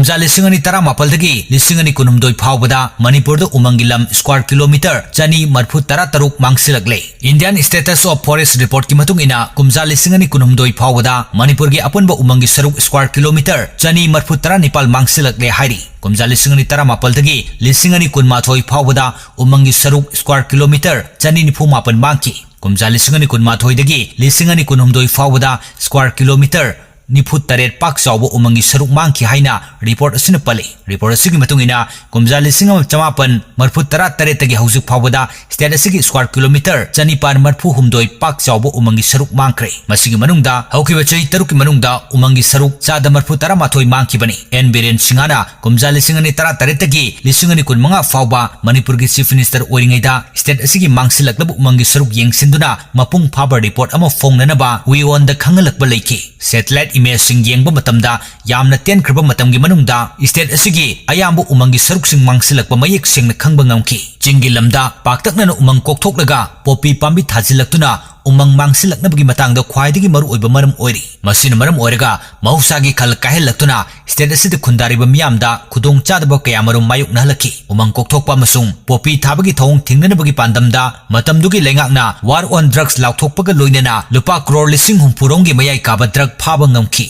ꯀꯨꯝꯖꯥ ꯂꯤꯁꯤꯡ ꯑꯅꯤ ꯇꯔꯥꯃꯥꯄꯜꯗꯒꯤ ꯂꯤꯁꯤꯡ ꯑꯅꯤ ꯀꯨꯟꯍꯨꯝꯗꯣꯏ ꯐꯥꯎꯕꯗ ꯃꯅꯤꯄꯨꯔꯗ ꯎꯃꯪꯒꯤ ꯂꯝ ꯁ꯭ꯀ꯭ꯋꯥꯔ ꯀꯤꯂꯣꯃꯤꯇꯔ ꯆꯅꯤ ꯃꯔꯐꯨ ꯇꯔꯥꯇꯔꯨꯛ ꯃꯥꯡꯁꯤꯜꯂꯛꯂꯦ ꯏꯟꯗꯤꯌꯟ ꯁ꯭ꯇꯦꯇꯁ ꯑꯣꯐ ꯐꯣꯔꯦꯁꯠ ꯔꯤꯄꯣꯔꯠꯀꯤ ꯃꯇꯨꯡ ꯏꯟꯅ ꯀꯨꯝꯖꯥ ꯂꯤꯁꯤꯡ ꯑꯅꯤ ꯀꯨꯟꯍꯨꯝꯗꯣꯏ ꯐꯥꯎꯕꯗ ꯃꯅꯤꯄꯨꯔꯒꯤ ꯑꯄꯨꯟꯕ ꯎꯃꯪꯒꯤ ꯁꯔꯨꯛ ꯁ꯭ꯀ꯭ꯋꯥꯔ ꯀꯤꯂꯣꯃꯤꯇꯔ ꯆꯅꯤ ꯃꯔꯐꯨ ꯇꯔꯥꯅꯤꯄꯥꯜ ꯃꯥꯡꯁꯤꯜꯂꯛꯂꯦ ꯍꯥꯏꯔꯤ ꯀꯨꯝꯖꯥ ꯂꯤꯁꯤꯡ ꯑꯅꯤ ꯇꯔꯥꯃꯥꯄꯜꯗꯒꯤ ꯂꯤꯁꯤꯡ ꯑꯅꯤ ꯀꯨꯟꯃꯥꯊꯣꯏ ꯐꯥꯎꯕꯗ ꯎꯃꯪꯒꯤ ꯁꯔꯨꯛ ꯁ꯭ꯀ꯭ꯋꯥꯔ ꯀꯤꯂꯣꯃꯤꯇꯔ ꯆꯅꯤ ꯅꯤꯐꯨ ꯃꯥꯄꯟ ꯃꯥꯡꯈꯤ ꯀꯨꯝꯖꯥ ꯂꯤꯁꯤꯡ ꯑꯅꯤ ꯀꯨꯟꯃꯥꯊꯣꯏꯗꯒꯤ ꯂꯤꯁꯤꯡ ꯑꯅꯤ ꯀꯨꯟꯍꯨꯝꯗꯣꯏ ꯐꯥꯎꯕꯗ ꯁ꯭ꯀ꯭ꯋꯥꯔ ꯀꯤꯂꯣꯃꯤꯇꯔ निफु तरेट पाक चावबो उमंगी सरुक मांगखि हाइना रिपोर्ट असिन पले रिपोर्ट असिगी मतुंगिना कुमजा लिसिंग चमापन मरफु तरा तरेटगी हौजिक फावदा स्टेट असिगी स्क्वायर किलोमीटर चनिपान मरफु हुमदोय पाक चावबो उमंगी सरुक मांगख्रे मसिगी मनुंगदा हौखिबा चही तरुक मनुंगदा उमंगी सरुक चादा मरफु तरा माथोय मांगखिबनी एन बिरेन सिंगाना कुमजा लिसिंग अनि तरा तरेटगी लिसिंग अनि कुनमंगा फावबा मणिपुरगी चीफ मिनिस्टर ओइरिङैदा स्टेट असिगी मांगसिलक्लब उमंगी सरुक येंगसिनदुना मपुंग फाबा रिपोर्ट अमा फोंगननबा वी ऑन द खंगलकबा लेखि सैटेलाइट इमेज सिंग येंगबा मतमदा यामना तेनख्रबा मतमगी मनुंगदा स्टेट असिगी अयामबो उमंगी सरुकसिंग मांगसिलक्पा मयेक सेंगना खंगबा ngamki चिंगी लमदा पाक्तकनना उमंग कोकथोकलगा पोपी पांबी थाजिलक्तुना उमंग मांगसिलक्नबगी मतंगदा ख्वाइदगी मरु ओइबा मरम ओइरी मसिना मरम ओइरगा मौसागी खल काहेलक्तुना स्टेट असिदा खुंदारिबा मियामदा खुदोंग चादबा कयामरु मायुकनहलकी उमंग कोकथोकपा अमसुंग पोपी थाबगी थौंग थिंगनबगी पांदमदा मतमदुगी लेंगाकना वार ऑन ड्रग्स लाउथोकपगा लोइनना लुपा करोड़ लिसिंग हुमपुरोंगी मयाई काबा ड्रग फाबा ngamki